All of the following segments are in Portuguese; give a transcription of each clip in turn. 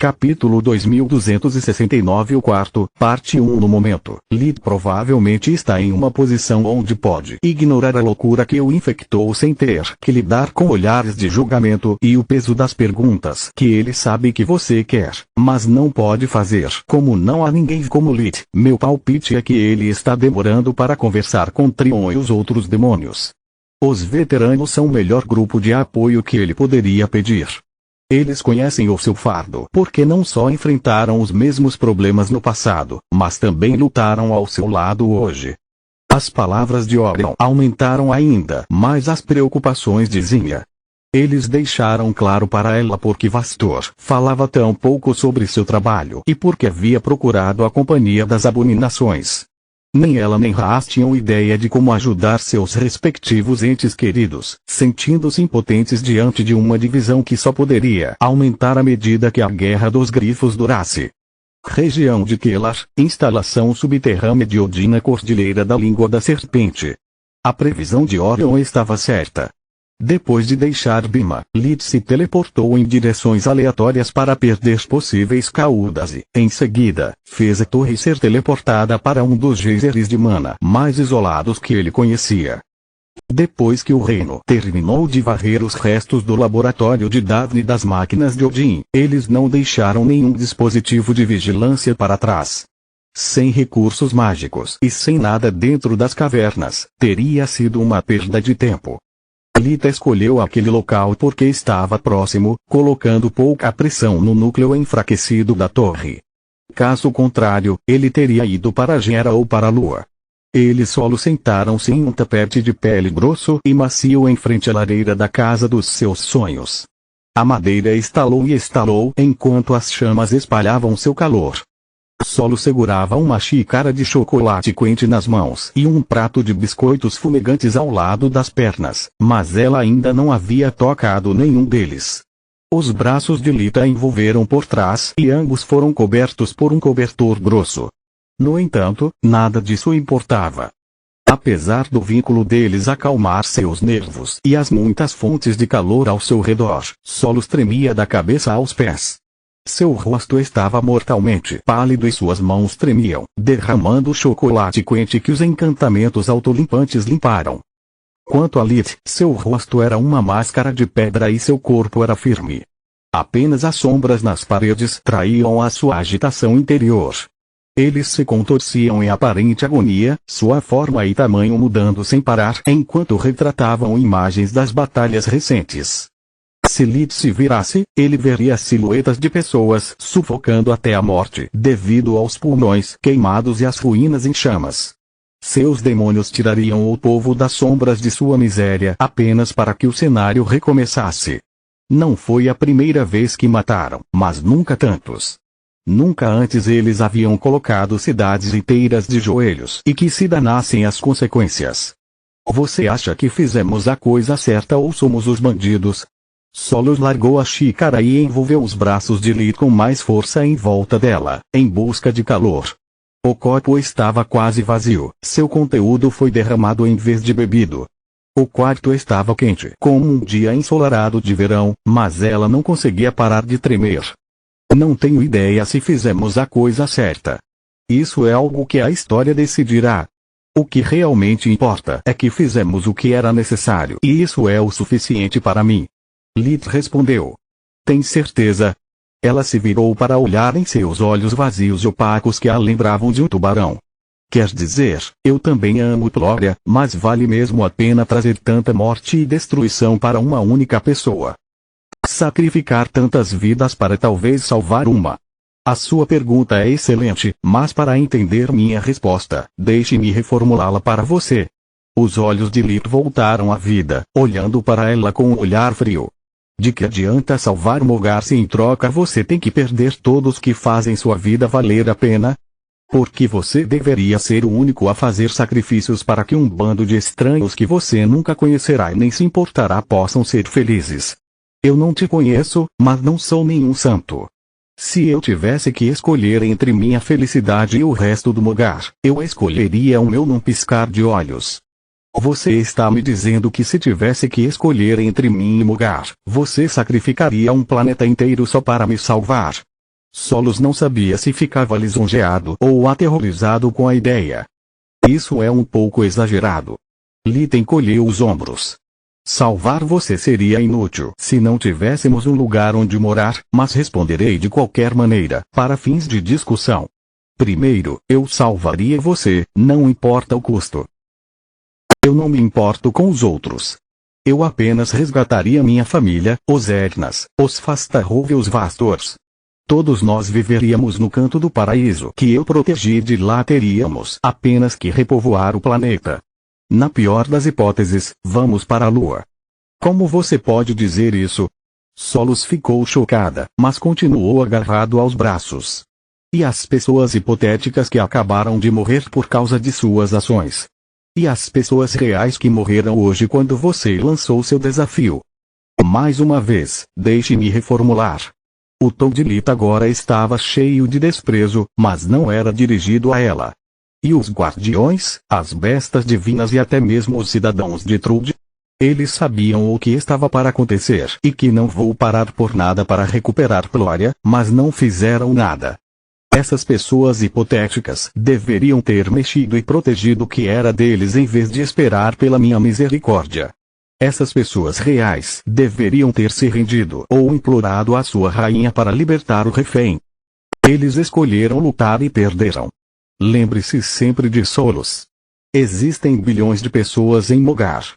Capítulo 2269. O quarto, parte 1. No momento, Lid provavelmente está em uma posição onde pode ignorar a loucura que o infectou sem ter que lidar com olhares de julgamento e o peso das perguntas que ele sabe que você quer, mas não pode fazer. Como não há ninguém como Lid, meu palpite é que ele está demorando para conversar com Trion e os outros demônios. Os veteranos são o melhor grupo de apoio que ele poderia pedir. Eles conhecem o seu fardo porque não só enfrentaram os mesmos problemas no passado, mas também lutaram ao seu lado hoje. As palavras de Orion aumentaram ainda mais as preocupações de Zinnia. Eles deixaram claro para ela porque Vastor falava tão pouco sobre seu trabalho e porque havia procurado a companhia das abominações. Nem ela nem Haas tinham ideia de como ajudar seus respectivos entes queridos, sentindo-se impotentes diante de uma divisão que só poderia aumentar à medida que a Guerra dos Grifos durasse. Região de Quelar, instalação subterrânea de Odin na Cordilheira da Língua da Serpente. A previsão de Orion estava certa. Depois de deixar Bima, Lid se teleportou em direções aleatórias para perder possíveis caudas e, em seguida, fez a torre ser teleportada para um dos geysers de mana mais isolados que ele conhecia. Depois que o reino terminou de varrer os restos do laboratório de Daphne das máquinas de Odin, eles não deixaram nenhum dispositivo de vigilância para trás. Sem recursos mágicos e sem nada dentro das cavernas, teria sido uma perda de tempo. Lita escolheu aquele local porque estava próximo, colocando pouca pressão no núcleo enfraquecido da torre. Caso contrário, ele teria ido para Gera ou para a Lua. Eles solo sentaram-se em um tapete de pele grosso e macio em frente à lareira da casa dos seus sonhos. A madeira estalou e estalou enquanto as chamas espalhavam seu calor. Solo segurava uma xícara de chocolate quente nas mãos e um prato de biscoitos fumegantes ao lado das pernas, mas ela ainda não havia tocado nenhum deles. Os braços de Lita envolveram por trás e ambos foram cobertos por um cobertor grosso. No entanto, nada disso importava. Apesar do vínculo deles acalmar seus nervos e as muitas fontes de calor ao seu redor, Solos tremia da cabeça aos pés. Seu rosto estava mortalmente pálido e suas mãos tremiam, derramando o chocolate quente que os encantamentos autolimpantes limparam. Quanto a Lid, seu rosto era uma máscara de pedra e seu corpo era firme. Apenas as sombras nas paredes traíam a sua agitação interior. Eles se contorciam em aparente agonia, sua forma e tamanho mudando sem parar enquanto retratavam imagens das batalhas recentes. Se Lid se virasse, ele veria silhuetas de pessoas sufocando até a morte devido aos pulmões queimados e às ruínas em chamas. Seus demônios tirariam o povo das sombras de sua miséria apenas para que o cenário recomeçasse. Não foi a primeira vez que mataram, mas nunca tantos. Nunca antes eles haviam colocado cidades inteiras de joelhos e que se danassem as consequências. Você acha que fizemos a coisa certa ou somos os bandidos? Solos largou a xícara e envolveu os braços de Lid com mais força em volta dela, em busca de calor. O copo estava quase vazio, seu conteúdo foi derramado em vez de bebido. O quarto estava quente como um dia ensolarado de verão, mas ela não conseguia parar de tremer. Não tenho ideia se fizemos a coisa certa. Isso é algo que a história decidirá. O que realmente importa é que fizemos o que era necessário e isso é o suficiente para mim. Lid respondeu. Tem certeza? Ela se virou para olhar em seus olhos vazios e opacos que a lembravam de um tubarão. Quer dizer, eu também amo Glória, mas vale mesmo a pena trazer tanta morte e destruição para uma única pessoa? Sacrificar tantas vidas para talvez salvar uma? A sua pergunta é excelente, mas para entender minha resposta, deixe-me reformulá-la para você. Os olhos de Lid voltaram à vida, olhando para ela com um olhar frio. De que adianta salvar Mogar se em troca você tem que perder todos que fazem sua vida valer a pena? Porque você deveria ser o único a fazer sacrifícios para que um bando de estranhos que você nunca conhecerá e nem se importará possam ser felizes. Eu não te conheço, mas não sou nenhum santo. Se eu tivesse que escolher entre minha felicidade e o resto do Mogar, eu escolheria o meu num piscar de olhos. Você está me dizendo que se tivesse que escolher entre mim e Mogar, você sacrificaria um planeta inteiro só para me salvar? Solos não sabia se ficava lisonjeado ou aterrorizado com a ideia. Isso é um pouco exagerado. Lita encolheu os ombros. Salvar você seria inútil se não tivéssemos um lugar onde morar, mas responderei de qualquer maneira, para fins de discussão. Primeiro, eu salvaria você, não importa o custo. Eu não me importo com os outros. Eu apenas resgataria minha família, os Etnas, os Fastarrov e os Vastors. Todos nós viveríamos no canto do paraíso que eu protegi e de lá teríamos apenas que repovoar o planeta. Na pior das hipóteses, vamos para a Lua. Como você pode dizer isso? Solos ficou chocada, mas continuou agarrado aos braços. E as pessoas hipotéticas que acabaram de morrer por causa de suas ações? E as pessoas reais que morreram hoje quando você lançou seu desafio? Mais uma vez, deixe-me reformular. O tom de Lita agora estava cheio de desprezo, mas não era dirigido a ela. E os guardiões, as bestas divinas e até mesmo os cidadãos de Trude? Eles sabiam o que estava para acontecer e que não vou parar por nada para recuperar Glória, mas não fizeram nada. Essas pessoas hipotéticas deveriam ter mexido e protegido o que era deles em vez de esperar pela minha misericórdia. Essas pessoas reais deveriam ter se rendido ou implorado a sua rainha para libertar o refém. Eles escolheram lutar e perderam. Lembre-se sempre de Solos. Existem bilhões de pessoas em Mogar.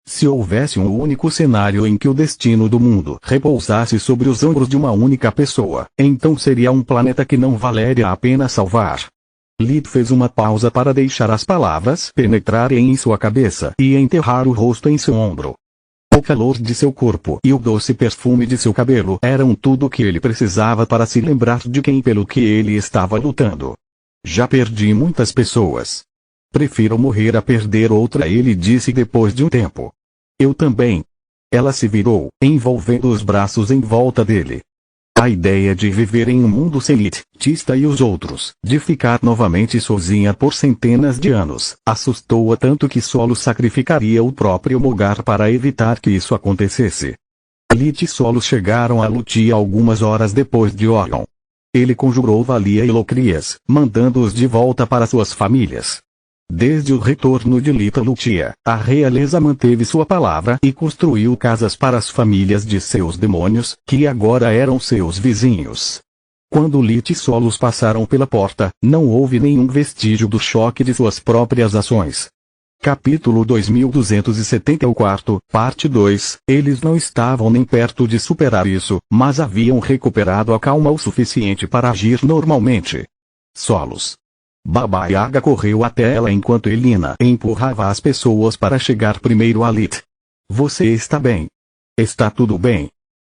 Se houvesse um único cenário em que o destino do mundo repousasse sobre os ombros de uma única pessoa, então seria um planeta que não valeria a pena salvar. Lid fez uma pausa para deixar as palavras penetrarem em sua cabeça e enterrar o rosto em seu ombro. O calor de seu corpo e o doce perfume de seu cabelo eram tudo o que ele precisava para se lembrar de quem pelo que ele estava lutando. Já perdi muitas pessoas. Prefiro morrer a perder outra, ele disse depois de um tempo. Eu também. Ela se virou, envolvendo os braços em volta dele. A ideia de viver em um mundo sem Lit, Tista e os outros, de ficar novamente sozinha por centenas de anos, assustou-a tanto que Solo sacrificaria o próprio Mogar para evitar que isso acontecesse. Lit e Solo chegaram a Lutia algumas horas depois de Orion. Ele conjurou Valia e Locrias, mandando-os de volta para suas famílias. Desde o retorno de Lita Lutia, a realeza manteve sua palavra e construiu casas para as famílias de seus demônios, que agora eram seus vizinhos. Quando Lit e Solos passaram pela porta, não houve nenhum vestígio do choque de suas próprias ações. Capítulo 2274, parte 2. Eles não estavam nem perto de superar isso, mas haviam recuperado a calma o suficiente para agir normalmente. Solos. Baba Yaga correu até ela enquanto Elina empurrava as pessoas para chegar primeiro a Lit. Você está bem? Está tudo bem?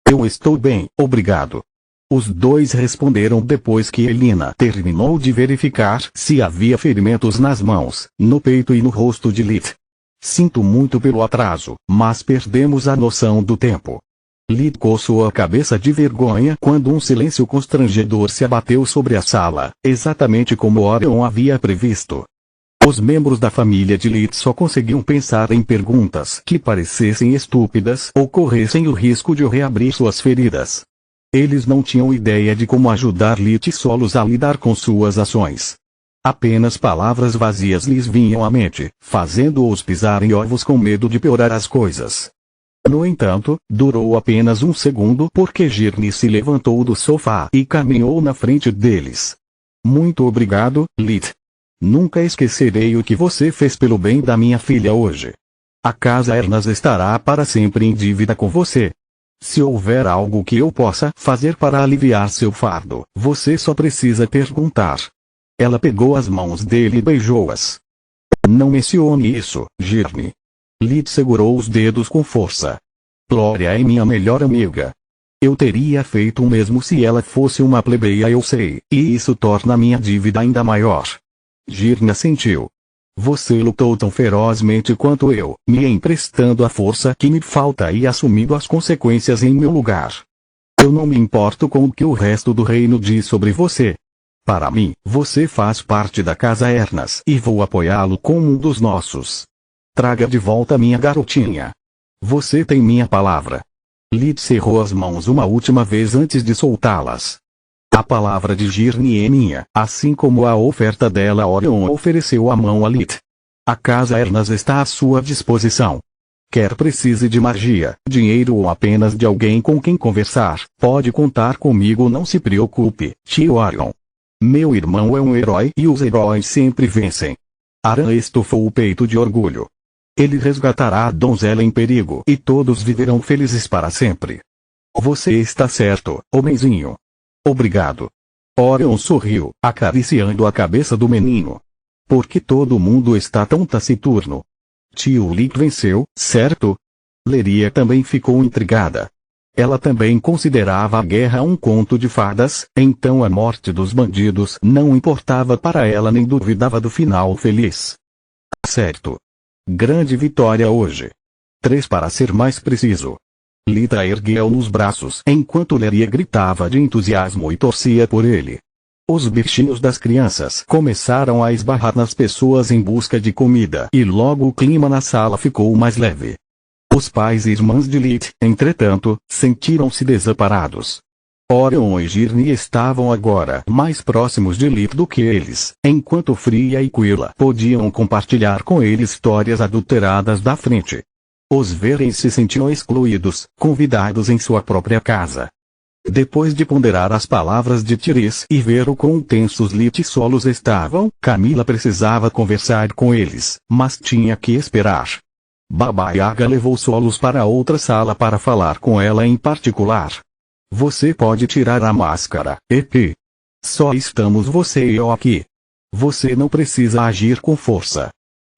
Eu estou bem, obrigado. Os dois responderam depois que Elina terminou de verificar se havia ferimentos nas mãos, no peito e no rosto de Lit. Sinto muito pelo atraso, mas perdemos a noção do tempo. Lit coçou a cabeça de vergonha quando um silêncio constrangedor se abateu sobre a sala, exatamente como Orion havia previsto. Os membros da família de Lit só conseguiam pensar em perguntas que parecessem estúpidas ou corressem o risco de reabrir suas feridas. Eles não tinham ideia de como ajudar Lit e Solos a lidar com suas ações. Apenas palavras vazias lhes vinham à mente, fazendo-os pisar em ovos com medo de piorar as coisas. No entanto, durou apenas um segundo porque Girne se levantou do sofá e caminhou na frente deles. Muito obrigado, Lit. Nunca esquecerei o que você fez pelo bem da minha filha hoje. A casa Ernas estará para sempre em dívida com você. Se houver algo que eu possa fazer para aliviar seu fardo, você só precisa perguntar. Ela pegou as mãos dele e beijou-as. Não mencione isso, Girne. Lit segurou os dedos com força. Glória é minha melhor amiga. Eu teria feito o mesmo se ela fosse uma plebeia, eu sei, e isso torna minha dívida ainda maior. Girne assentiu. Você lutou tão ferozmente quanto eu, me emprestando a força que me falta e assumindo as consequências em meu lugar. Eu não me importo com o que o resto do reino diz sobre você. Para mim, você faz parte da casa Ernas e vou apoiá-lo como um dos nossos. Traga de volta minha garotinha. Você tem minha palavra. Lit cerrou as mãos uma última vez antes de soltá-las. A palavra de Girnie é minha, assim como a oferta dela. Orion ofereceu a mão a Lith. A casa Ernas está à sua disposição. Quer precise de magia, dinheiro ou apenas de alguém com quem conversar, pode contar comigo. Não se preocupe, tio Orion. Meu irmão é um herói e os heróis sempre vencem. Aran estufou o peito de orgulho. Ele resgatará a donzela em perigo e todos viverão felizes para sempre. Você está certo, homenzinho. Obrigado. Orion sorriu, acariciando a cabeça do menino. Por que todo mundo está tão taciturno? Tio Lick venceu, certo? Leria também ficou intrigada. Ela também considerava a guerra um conto de fadas, então a morte dos bandidos não importava para ela nem duvidava do final feliz. Certo. Grande vitória hoje. 3 para ser mais preciso. Lita ergueu nos braços enquanto Leria gritava de entusiasmo e torcia por ele. Os bichinhos das crianças começaram a esbarrar nas pessoas em busca de comida e logo o clima na sala ficou mais leve. Os pais e irmãs de Lith, entretanto, sentiram-se desamparados. Orion e Girnie estavam agora mais próximos de Lith do que eles, enquanto Fria e Quilla podiam compartilhar com ele histórias adulteradas da frente. Os Verens se sentiam excluídos, convidados em sua própria casa. Depois de ponderar as palavras de Therese e ver o quão tensos Lith e Solos estavam, Camila precisava conversar com eles, mas tinha que esperar. Baba Yaga levou Solos para outra sala para falar com ela em particular. Você pode tirar a máscara, EP. Só estamos você e eu aqui. Você não precisa agir com força.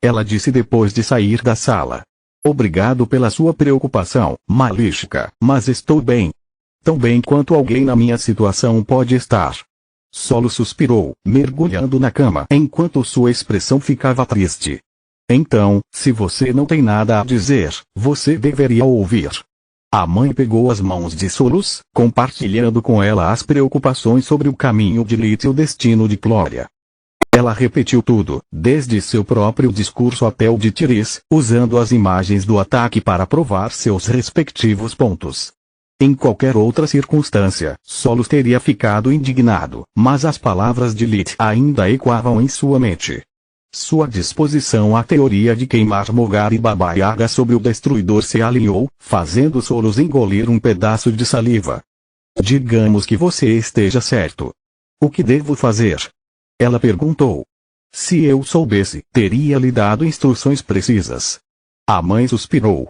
Ela disse depois de sair da sala. Obrigado pela sua preocupação, Malishka, mas estou bem. Tão bem quanto alguém na minha situação pode estar. Solo suspirou, mergulhando na cama enquanto sua expressão ficava triste. Então, se você não tem nada a dizer, você deveria ouvir. A mãe pegou as mãos de Solos, compartilhando com ela as preocupações sobre o caminho de Lith e o destino de Glória. Ela repetiu tudo, desde seu próprio discurso até o de Therese, usando as imagens do ataque para provar seus respectivos pontos. Em qualquer outra circunstância, Solos teria ficado indignado, mas as palavras de Lith ainda ecoavam em sua mente. Sua disposição à teoria de queimar Mogar e Baba Yaga sobre o destruidor se alinhou, fazendo Solos engolir um pedaço de saliva. Digamos que você esteja certo. O que devo fazer? Ela perguntou. Se eu soubesse, teria lhe dado instruções precisas. A mãe suspirou.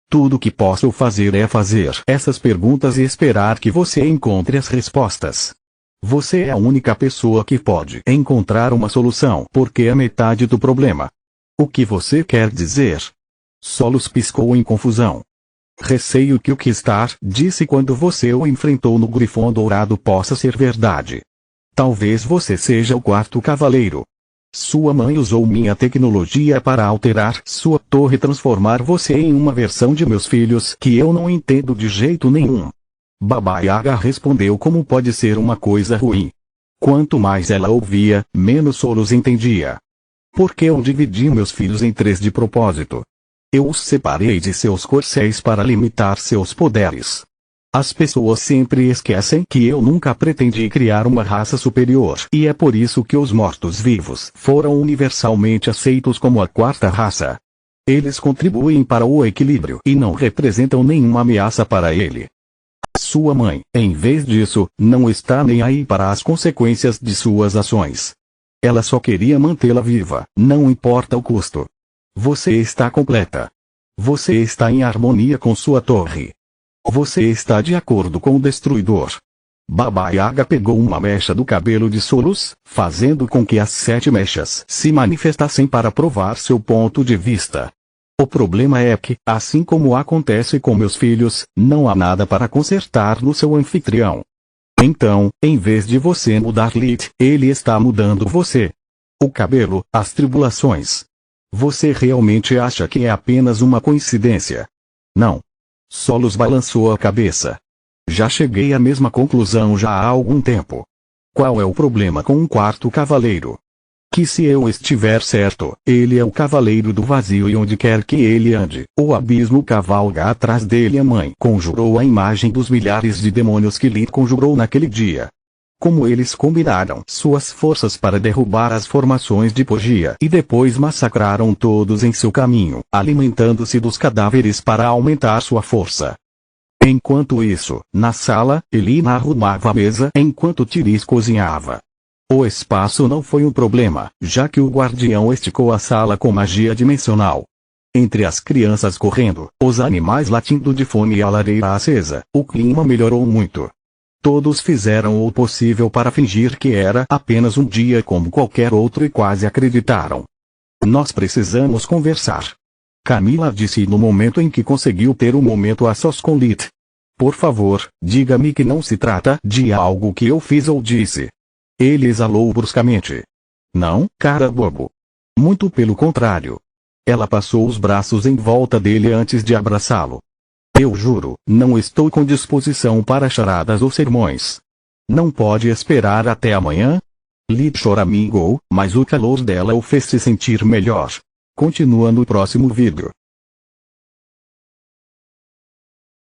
Tudo que posso fazer é fazer essas perguntas e esperar que você encontre as respostas. Você é a única pessoa que pode encontrar uma solução porque é metade do problema. O que você quer dizer? Solos piscou em confusão. Receio que o que Star disse quando você o enfrentou no Grifão Dourado possa ser verdade. Talvez você seja o 4º cavaleiro. Sua mãe usou minha tecnologia para alterar sua torre e transformar você em uma versão de meus filhos que eu não entendo de jeito nenhum. Baba Yaga respondeu como pode ser uma coisa ruim. Quanto mais ela ouvia, menos Solos entendia. Por que eu dividi meus filhos em 3 de propósito? Eu os separei de seus corcéis para limitar seus poderes. As pessoas sempre esquecem que eu nunca pretendi criar uma raça superior e é por isso que os mortos-vivos foram universalmente aceitos como a 4ª raça. Eles contribuem para o equilíbrio e não representam nenhuma ameaça para ele. Sua mãe, em vez disso, não está nem aí para as consequências de suas ações. Ela só queria mantê-la viva, não importa o custo. Você está completa. Você está em harmonia com sua torre. Você está de acordo com o destruidor. Baba Yaga pegou uma mecha do cabelo de Solos, fazendo com que as 7 mechas se manifestassem para provar seu ponto de vista. O problema é que, assim como acontece com meus filhos, não há nada para consertar no seu anfitrião. Então, em vez de você mudar Lith, ele está mudando você. O cabelo, as tribulações. Você realmente acha que é apenas uma coincidência? Não. Solos balançou a cabeça. Já cheguei à mesma conclusão já há algum tempo. Qual é o problema com um 4º cavaleiro? Que se eu estiver certo, ele é o cavaleiro do vazio e onde quer que ele ande, o abismo cavalga atrás dele. A mãe conjurou a imagem dos milhares de demônios que Lith conjurou naquele dia. como eles combinaram suas forças para derrubar as formações de Pogia e depois massacraram todos em seu caminho, alimentando-se dos cadáveres para aumentar sua força. Enquanto isso, na sala, Elina arrumava a mesa enquanto Tiris cozinhava. O espaço não foi um problema, já que o guardião esticou a sala com magia dimensional. Entre as crianças correndo, os animais latindo de fome e a lareira acesa, o clima melhorou muito. Todos fizeram o possível para fingir que era apenas um dia como qualquer outro e quase acreditaram. Nós precisamos conversar. Camila disse no momento em que conseguiu ter um momento a sós com Lit. Por favor, diga-me que não se trata de algo que eu fiz ou disse. Ele exalou bruscamente. Não, cara bobo. Muito pelo contrário. Ela passou os braços em volta dele antes de abraçá-lo. Eu juro, não estou com disposição para charadas ou sermões. Não pode esperar até amanhã? Lit choramingou, mas o calor dela o fez se sentir melhor. Continua no próximo vídeo.